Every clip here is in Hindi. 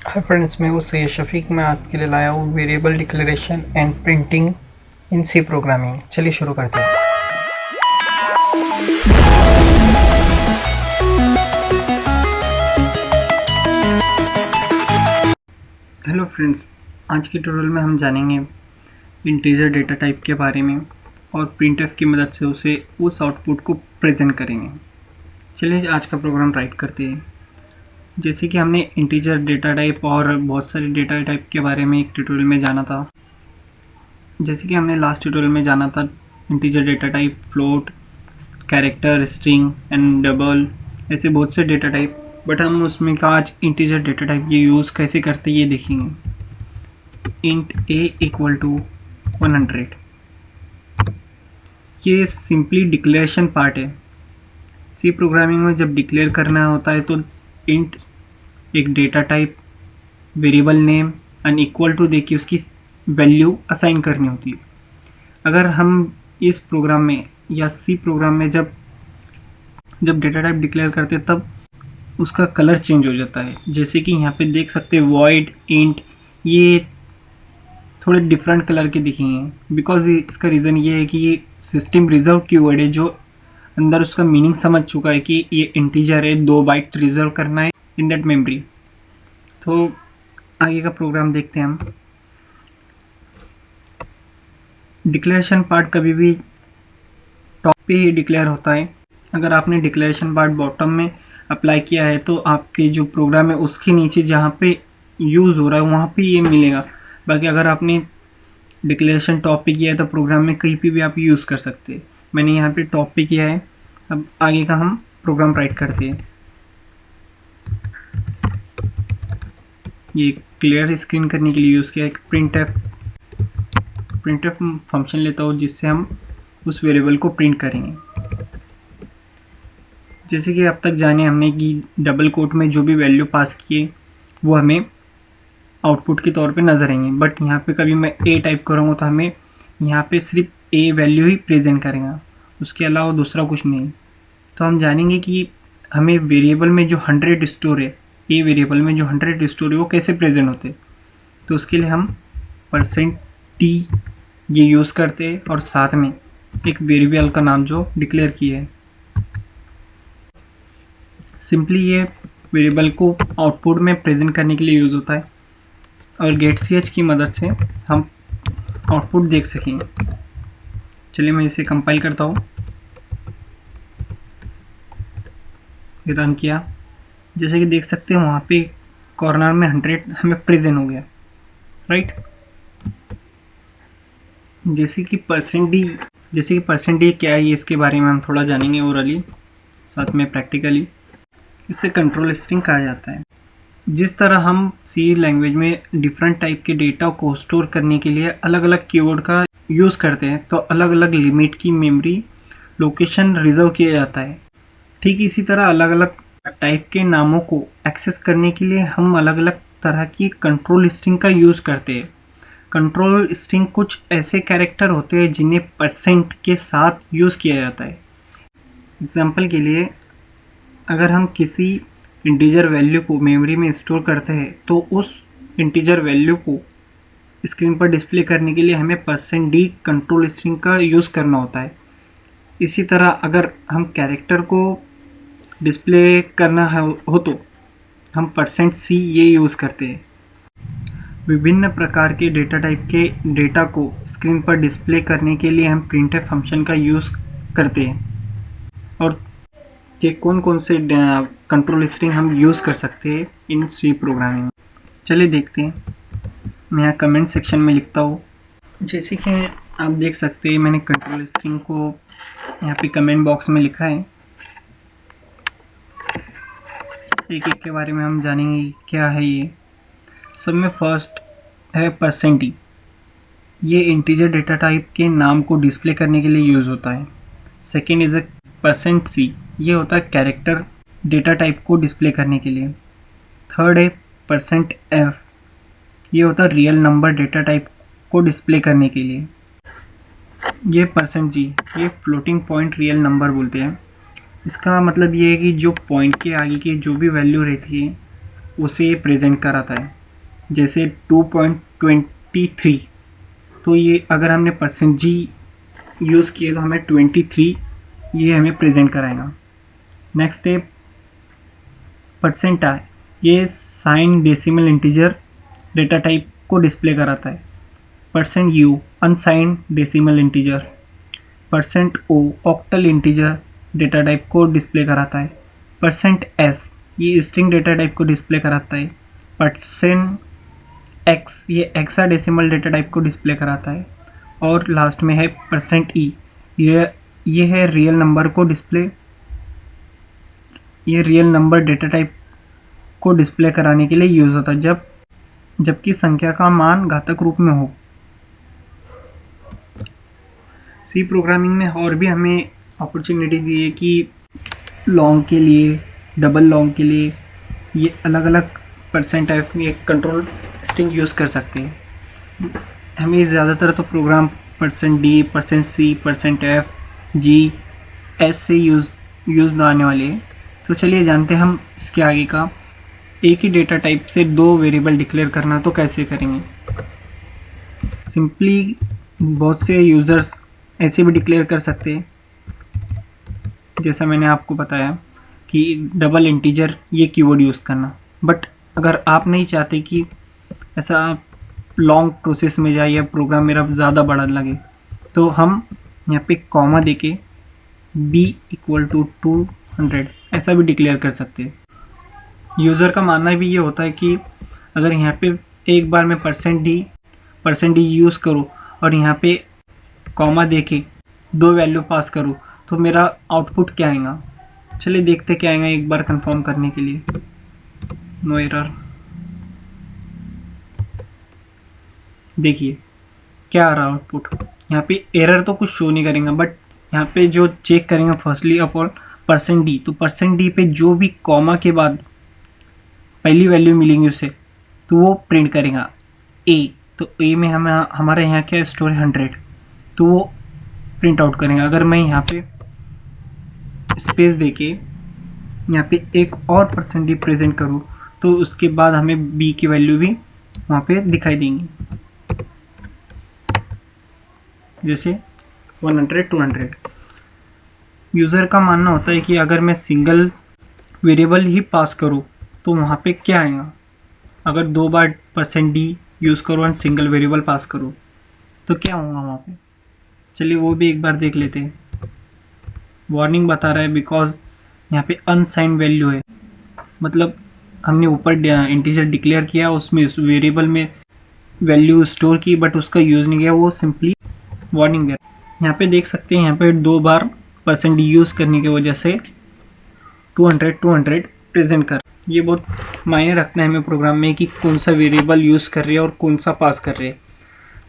हाय फ्रेंड्स, मैं हूँ सैयद शफीक। मैं आपके लिए लाया हूँ variable declaration and printing in C programming. चलिए शुरू करते हैं। हेलो फ्रेंड्स, आज के ट्यूटोरियल में हम जानेंगे इंटीजर डेटा टाइप के बारे में और प्रिंटफ की मदद से उस आउटपुट को प्रेजेंट करेंगे। चलिए आज का प्रोग्राम राइट करते हैं। जैसे कि हमने इंटीजर डेटा टाइप और बहुत सारे डेटा टाइप के बारे में एक ट्यूटोरियल में जाना था। जैसे कि हमने लास्ट ट्यूटोरियल में जाना था integer data type, float, character, string and double, ऐसे बहुत से डेटा टाइप। बट हम उसमें का आज इंटीजर डेटा टाइप ये यूज़ कैसे करते ये देखेंगे। इंट a इक्वल टू 100, ये सिंपली डिक्लेरेशन पार्ट है। सी प्रोग्रामिंग में जब डिक्लेयर करना होता है तो इंट एक data type, variable name and equal to देके उसकी वैल्यू असाइन करनी होती है। अगर हम इस प्रोग्राम में या सी प्रोग्राम में जब डेटा टाइप डिक्लेयर करते हैं तब उसका कलर चेंज हो जाता है। जैसे कि यहाँ पे देख सकते हैं वॉइड इंट, ये थोड़े डिफरेंट कलर के दिखेंगे। बिकॉज इसका रीज़न ये है कि ये सिस्टम रिजर्व कीवर्ड है, जो अंदर उसका मीनिंग समझ चुका है कि ये इंटीजर है, 2 बाइट रिजर्व करना है इन दैट मेमोरी। तो आगे का प्रोग्राम देखते हैं हम। डिक्लेरेशन पार्ट कभी भी टॉप पे ही डिक्लेयर होता है। अगर आपने डिक्लेरेशन पार्ट बॉटम में अप्लाई किया है तो आपके जो प्रोग्राम है उसके नीचे जहाँ पे यूज़ हो रहा है वहाँ पे ये मिलेगा। बाकी अगर आपने डिक्लेरेशन टॉप पे किया है तो प्रोग्राम में कहीं पे भी आप यूज़ कर सकते हैं। मैंने यहाँ पे टॉप पे किया है। अब आगे का हम प्रोग्राम राइट करते हैं। ये क्लियर स्क्रीन करने के लिए यूज़ किया एक प्रिंटफ फंक्शन लेता हूँ जिससे हम उस वेरिएबल को प्रिंट करेंगे। जैसे कि अब तक जाने हमने कि डबल कोट में जो भी वैल्यू पास किए वो हमें आउटपुट के तौर पे नजर आएंगे। बट यहाँ पे कभी मैं a टाइप करूँगा तो हमें यहाँ पे सिर्फ a वैल्यू ही प्रेजेंट करेगा, उसके अलावा दूसरा कुछ नहीं। तो हम जानेंगे कि हमें वेरिएबल में जो 100 स्टोर है, a वेरिएबल में जो 100 स्टोर है वो कैसे प्रेजेंट होते। तो उसके लिए हम %t ये यूज़ करते हैं और साथ में एक वेरिएबल का नाम जो डिक्लेयर किया है। सिंपली ये वेरिएबल को आउटपुट में प्रेजेंट करने के लिए यूज़ होता है और getch की मदद से हम आउटपुट देख सकेंगे। चलिए मैं इसे कंपाइल करता हूँ। रन किया, जैसे कि देख सकते हैं वहाँ पे कॉर्नर में 100 हमें प्रेजेंट हो गया, राइट। जैसे कि %d क्या है इसके बारे में हम थोड़ा जानेंगे ओरली, साथ में प्रैक्टिकली। इसे कंट्रोल स्ट्रिंग कहा जाता है। जिस तरह हम सी लैंग्वेज में डिफरेंट टाइप के डेटा को स्टोर करने के लिए अलग अलग कीवर्ड का यूज़ करते हैं तो अलग अलग लिमिट की मेमोरी लोकेशन रिजर्व किया जाता है। ठीक इसी तरह अलग अलग टाइप के नामों को एक्सेस करने के लिए हम अलग अलग तरह की कंट्रोल स्ट्रिंग का यूज़ करते हैं। कंट्रोल स्ट्रिंग कुछ ऐसे कैरेक्टर होते हैं जिन्हें % के साथ यूज़ किया जाता है। एग्जाम्पल के लिए, अगर हम किसी इंटीजर वैल्यू को मेमोरी में स्टोर करते हैं तो उस इंटीजर वैल्यू को स्क्रीन पर डिस्प्ले करने के लिए हमें %d कंट्रोल स्ट्रिंग का यूज़ करना होता है। इसी तरह अगर हम कैरेक्टर को डिस्प्ले करना हो तो हम %c ये यूज़ करते हैं। विभिन्न प्रकार के डेटा टाइप के डेटा को स्क्रीन पर डिस्प्ले करने के लिए हम प्रिंटफ फंक्शन का यूज़ करते हैं। और कि कौन कौन से कंट्रोल स्ट्रिंग हम यूज़ कर सकते हैं इन सी प्रोग्रामिंग। चलिए देखते हैं। मैं यहाँ कमेंट सेक्शन में लिखता हूँ। जैसे कि आप देख सकते हैं मैंने कंट्रोल स्ट्रिंग को यहाँ पे कमेंट बॉक्स में लिखा है। एक एक के बारे में हम जानेंगे क्या है ये। सब में फर्स्ट है %d। ये इंटीजर डेटा टाइप के नाम को डिस्प्ले करने के लिए यूज़ होता है। सेकेंड इज %c, ये होता है कैरेक्टर डेटा टाइप को डिस्प्ले करने के लिए। थर्ड है %f, ये होता है रियल नंबर डेटा टाइप को डिस्प्ले करने के लिए। ये %g, ये फ्लोटिंग पॉइंट रियल नंबर बोलते हैं। इसका मतलब ये है कि जो पॉइंट के आगे की जो भी वैल्यू रहती है उसे प्रेजेंट कराता है। जैसे 2.23, तो ये अगर हमने %g यूज़ किए तो हमें 23 ये हमें प्रेजेंट कराएगा। नेक्स्ट है %i, ये sign decimal integer data type को डिस्प्ले कराता है। %u unsigned decimal integer, %o octal integer data type को डिस्प्ले कराता है। %s ये स्ट्रिंग डेटा टाइप को डिस्प्ले कराता है। %x ये हेक्साडेसिमल डेटा टाइप को डिस्प्ले कराता है। और लास्ट में है %e, ये है रियल नंबर को डिस्प्ले, ये रियल नंबर डेटा टाइप को डिस्प्ले कराने के लिए यूज होता है जबकि संख्या का मान घातक रूप में हो। सी प्रोग्रामिंग में और भी हमें अपॉर्चुनिटी दी है कि लॉन्ग के लिए, डबल लॉन्ग के लिए ये अलग अलग %f में एक कंट्रोल स्ट्रिंग यूज़ कर सकते हैं। हमें ज़्यादातर तो program %d, %c, %f, g, s से यूज़ आने वाले हैं। तो चलिए जानते हैं हम इसके आगे का। एक ही डेटा टाइप से 2 वेरिएबल डिक्लेयर करना तो कैसे करेंगे। सिंपली बहुत से यूज़र्स ऐसे भी डिक्लेयर कर सकते हैं, जैसा मैंने आपको बताया कि डबल इंटीजर ये कीवर्ड यूज़ करना। बट अगर आप नहीं चाहते कि ऐसा लॉन्ग प्रोसेस में जाए या प्रोग्राम मेरा ज़्यादा बड़ा लगे, तो हम यहाँ पे कॉमा देके b = 200 ऐसा भी डिक्लेयर कर सकते हैं। यूज़र का मानना भी ये होता है कि अगर यहाँ पे एक बार मैं %d यूज़ करूँ और यहाँ पे कॉमा देके 2 वैल्यू पास करूँ तो मेरा आउटपुट क्या आएगा। चलिए देखते क्या आएगा एक बार कंफर्म करने के लिए। No error. देखिए क्या आ रहा आउटपुट। यहाँ पे एरर तो कुछ शो नहीं करेंगे, बट यहाँ पे जो चेक करेंगे फर्स्टली अपॉन %d, तो %d पे जो भी कॉमा के बाद पहली वैल्यू मिलेंगी उसे, तो वो प्रिंट करेगा a। तो a में हमारे यहाँ क्या स्टोर है 100, तो वो प्रिंट आउट करेंगे। अगर मैं यहाँ पे स्पेस देके यहाँ पे एक और %d प्रेजेंट करूँ तो उसके बाद हमें b की वैल्यू भी वहाँ पे दिखाई देंगी, जैसे 100, 200। यूज़र का मानना होता है कि अगर मैं सिंगल वेरिएबल ही पास करूँ तो वहाँ पे क्या आएगा। अगर 2 बार %d यूज़ करूँ और सिंगल वेरिएबल पास करूँ तो क्या होगा वहाँ पे। चलिए वो भी एक बार देख लेते हैं। वार्निंग बता रहा है बिकॉज यहाँ पे अनसाइंड वैल्यू है, मतलब हमने ऊपर इंटीजर डिक्लेयर किया, उसमें उस वेरिएबल में वैल्यू स्टोर की बट उसका यूज़ नहीं किया, वो सिंपली वार्निंग दे रहा है। यहाँ पे देख सकते हैं यहाँ पे 2 बार %d यूज़ करने की वजह से 200 प्रेजेंट कर। ये बहुत मायने रखना है हमें प्रोग्राम में कि कौन सा वेरिएबल यूज़ कर रहे हैं और कौन सा पास कर रहे हैं।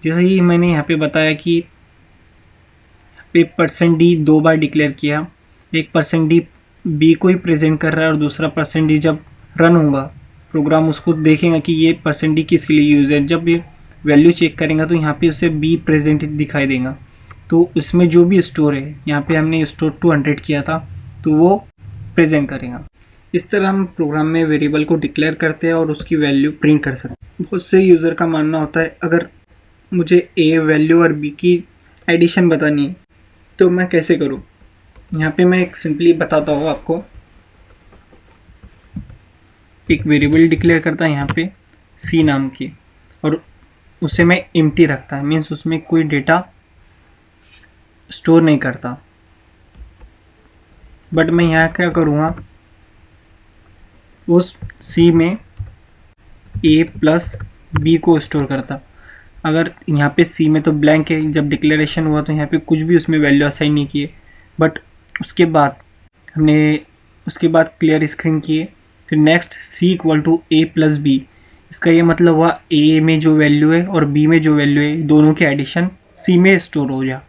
जैसे ही मैंने यहाँ पे बताया कि पे %d 2 बार डिक्लेयर किया, एक %d b को ही प्रेजेंट कर रहा है और दूसरा %d जब रन होगा प्रोग्राम उसको देखेगा कि ये %d किसके लिए यूज़ है। जब ये वैल्यू चेक करेगा तो यहाँ पे उसे b प्रेजेंट दिखाई देगा, तो उसमें जो भी स्टोर है, यहाँ पे हमने स्टोर 200 किया था तो वो प्रेजेंट करेगा। इस तरह हम प्रोग्राम में वेरिएबल को डिक्लेयर करते हैं और उसकी वैल्यू प्रिंट कर सकते हैं। बहुत से यूज़र का मानना होता है अगर मुझे a वैल्यू और b की एडिशन बतानी है तो मैं कैसे करूँ। यहाँ पे मैं एक सिंपली बताता हूँ आपको। एक वेरिएबल डिक्लेयर करता है यहाँ पे c नाम की, और उसे मैं एम्प्टी रखता है, मीन्स उसमें कोई डेटा स्टोर नहीं करता। बट मैं यहाँ क्या करूँगा, उस c में a प्लस b को स्टोर करता। अगर यहाँ पे c में तो ब्लैंक है, जब डिक्लेरेशन हुआ तो यहाँ पे कुछ भी उसमें वैल्यू असाइन नहीं किए, बट उसके बाद क्लियर स्क्रीन किए, फिर नेक्स्ट c = a + b। इसका ये मतलब हुआ a में जो वैल्यू है और b में जो वैल्यू है दोनों के एडिशन c में स्टोर हो जा।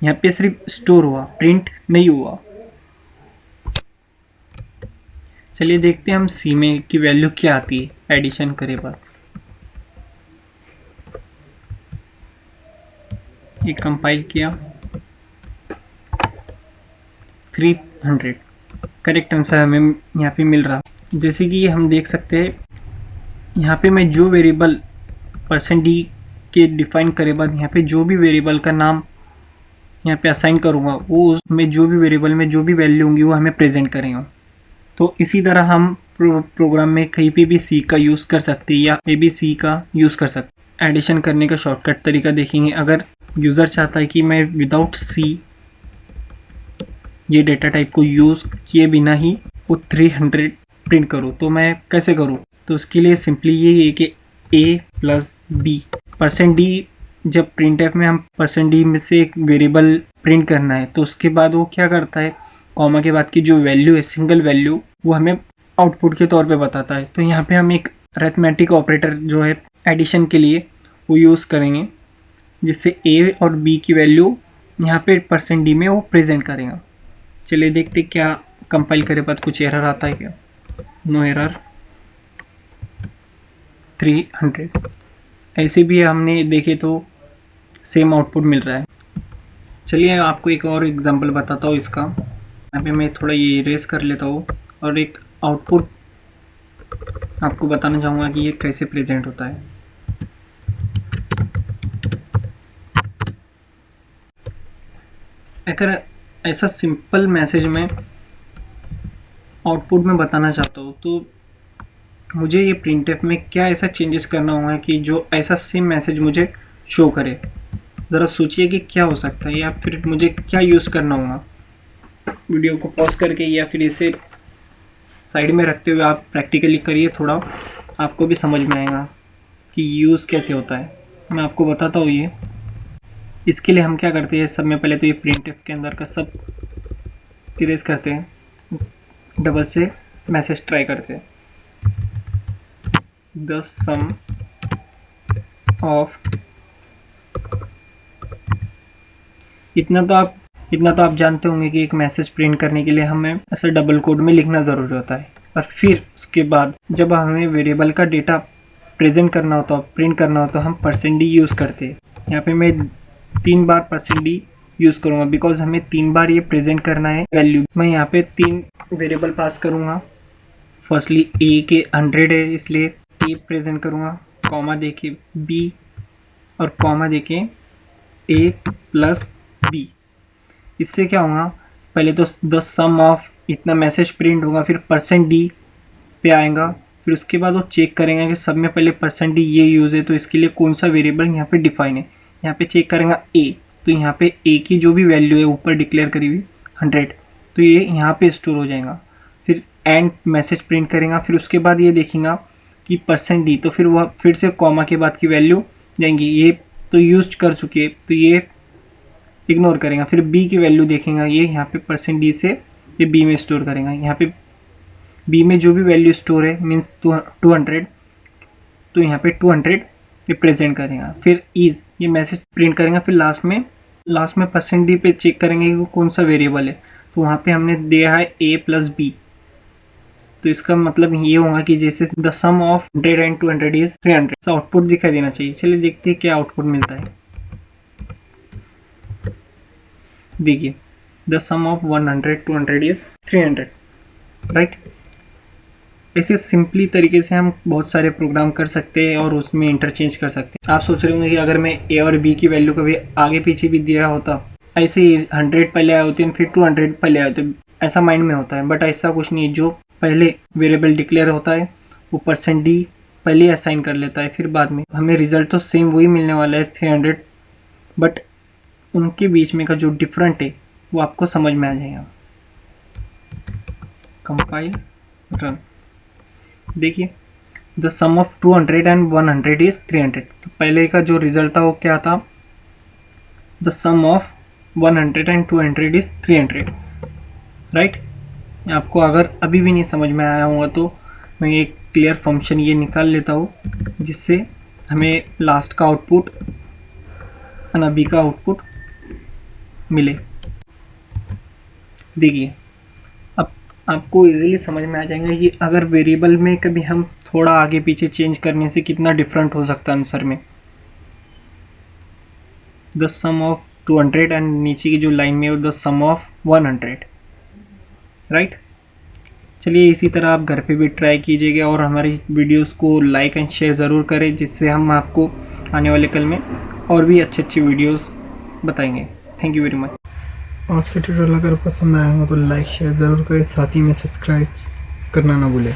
यहाँ पे सिर्फ स्टोर हुआ, प्रिंट नहीं हुआ। चलिए देखते हैं हम c में की वैल्यू क्या आती है एडिशन करे बाद। ये कंपाइल किया, 300 करेक्ट आंसर हमें यहाँ पे मिल रहा। जैसे कि हम देख सकते हैं यहाँ पे मैं जो वेरिएबल %d के डिफाइन करे बाद यहाँ पे जो भी वेरिएबल का नाम यहाँ पे असाइन करूँगा वो उसमें जो भी वेरिएबल में जो भी वैल्यू होंगी वो हमें प्रेजेंट करेगा। तो इसी तरह हम प्रोग्राम में कहीं पे भी सी का यूज़ कर सकते हैं या ए बी सी का यूज़ कर सकते हैं। एडिशन करने का शॉर्टकट तरीका देखेंगे। अगर यूज़र चाहता है कि मैं विदाउट सी ये डेटा टाइप को यूज़ किए बिना ही वो 300 प्रिंट करूँ तो मैं कैसे करूँ? तो उसके लिए सिंपली ये है कि a प्लस बी %d जब printf में हम %d में से एक वेरिएबल प्रिंट करना है तो उसके बाद वो क्या करता है, कॉमा के बाद की जो वैल्यू है सिंगल वैल्यू वो हमें आउटपुट के तौर पे बताता है। तो यहाँ पे हम एक अरिथमेटिक ऑपरेटर जो है एडिशन के लिए वो यूज़ करेंगे जिससे a और b की वैल्यू यहाँ पे %d में वो प्रेजेंट करेगा। चलिए देखते क्या कंपाइल करे बाद कुछ एरर आता है क्या। नो एरर 300 ऐसे भी हमने देखे तो सेम आउटपुट मिल रहा है। चलिए आपको एक और एग्जांपल बताता हूँ इसका। यहाँ पे मैं थोड़ा ये इरेज कर लेता हूँ और एक आउटपुट आपको बताना चाहूँगा कि ये कैसे प्रेजेंट होता है। अगर ऐसा सिंपल मैसेज में आउटपुट में बताना चाहता हूँ तो मुझे ये प्रिंटफ में क्या ऐसा चेंजेस करना होगा कि जो ऐसा सेम मैसेज मुझे शो करे। ज़रा सोचिए कि क्या हो सकता है या फिर मुझे क्या यूज़ करना होगा। वीडियो को पॉज करके या फिर इसे साइड में रखते हुए आप प्रैक्टिकली करिए, थोड़ा आपको भी समझ में आएगा कि यूज़ कैसे होता है। मैं आपको बताता हूँ ये। इसके लिए हम क्या करते हैं, सब में पहले तो ये प्रिंटफ के अंदर का सब इरेज करते हैं, डबल से मैसेज ट्राई करते हैं। द सम ऑफ इतना तो आप जानते होंगे कि एक मैसेज प्रिंट करने के लिए हमें ऐसा डबल कोड में लिखना ज़रूरी होता है। और फिर उसके बाद जब हमें वेरिएबल का डेटा प्रेजेंट करना होता है, प्रिंट करना होता है, हम %d यूज़ करते हैं। यहाँ पे मैं 3 बार %d यूज़ करूँगा बिकॉज हमें 3 बार ये प्रेजेंट करना है वैल्यू। मैं यहाँ पे 3 वेरिएबल पास करूँगा। फर्स्टली a के 100 है इसलिए a प्रेजेंट करूँगा, कॉमा देके b और कॉमा देके a प्लस b। इससे क्या होगा, पहले तो द सम ऑफ इतना मैसेज प्रिंट होगा, फिर %d पे आएगा, फिर उसके बाद वो चेक करेंगे कि सब में पहले %d ये यूज़ है तो इसके लिए कौन सा वेरिएबल यहाँ पे डिफाइन है। यहाँ पे चेक करेंगे a, तो यहाँ पे a की जो भी वैल्यू है ऊपर डिक्लेयर करी हुई 100 तो ये यहाँ पे स्टोर हो जाएगा। फिर एंड मैसेज प्रिंट करेगा, फिर उसके बाद ये देखेगा कि %d, तो फिर वह फिर से कॉमा के बाद की वैल्यू जाएंगी, ये तो यूज कर चुके हैं तो ये इग्नोर करेगा। फिर b की वैल्यू देखेगा, ये यहाँ पे %d से ये b में स्टोर करेगा। यहाँ पे b में जो भी वैल्यू स्टोर है मीन्स 200 तो यहाँ पे 200 ये प्रेजेंट करेगा। फिर इज ये मैसेज प्रिंट करेगा, फिर लास्ट में %d पे चेक करेंगे कि वो कौन सा वेरिएबल है, तो वहाँ पे हमने दिया है a प्लस b, तो इसका मतलब ये होगा कि जैसे the sum of 100 and 200 is 300। Output दिखाई देना चाहिए। चलिए देखते हैं क्या आउटपुट मिलता है। देखिए the sum of 100 200 is 300, right. ऐसे सिंपली तरीके से हम बहुत सारे प्रोग्राम कर सकते हैं और उसमें इंटरचेंज कर सकते हैं। आप सोच रहे होंगे कि अगर मैं a और b की वैल्यू कभी आगे पीछे भी दिया होता, ऐसे ही 100 पहले आए होते हैं फिर 200 पहले आए होते, ऐसा माइंड में होता है। बट ऐसा कुछ नहीं, जो पहले वेरिएबल डिक्लेयर होता है वो %d पहले असाइन कर लेता है, फिर बाद में हमें रिजल्ट तो सेम वही मिलने वाला है 300, बट उनके बीच में का जो डिफरेंट है वो आपको समझ में आ जाएगा। कंपाइल रन, देखिए the sum of 200 and 100 is 300। तो पहले का जो रिजल्ट था वो क्या था, the sum of 100 and 200 is 300, right. आपको अगर अभी भी नहीं समझ में आया होगा तो मैं एक क्लियर फंक्शन ये निकाल लेता हूँ जिससे हमें लास्ट का आउटपुट और अभी का आउटपुट मिले। देखिए अब आपको इजीली समझ में आ जाएगा कि अगर वेरिएबल में कभी हम थोड़ा आगे पीछे चेंज करने से कितना डिफरेंट हो सकता है आंसर में। द सम ऑफ 200 एंड नीचे की जो लाइन में द सम ऑफ 100, राइट। चलिए इसी तरह आप घर पे भी ट्राई कीजिएगा और हमारी वीडियोस को लाइक एंड शेयर ज़रूर करें, जिससे हम आपको आने वाले कल में और भी अच्छी वीडियोस बताएंगे। Thank you very much. आज के ट्यूटोरियल अगर पसंद आया हो तो लाइक शेयर ज़रूर करें, साथ ही में सब्सक्राइब करना ना भूलें।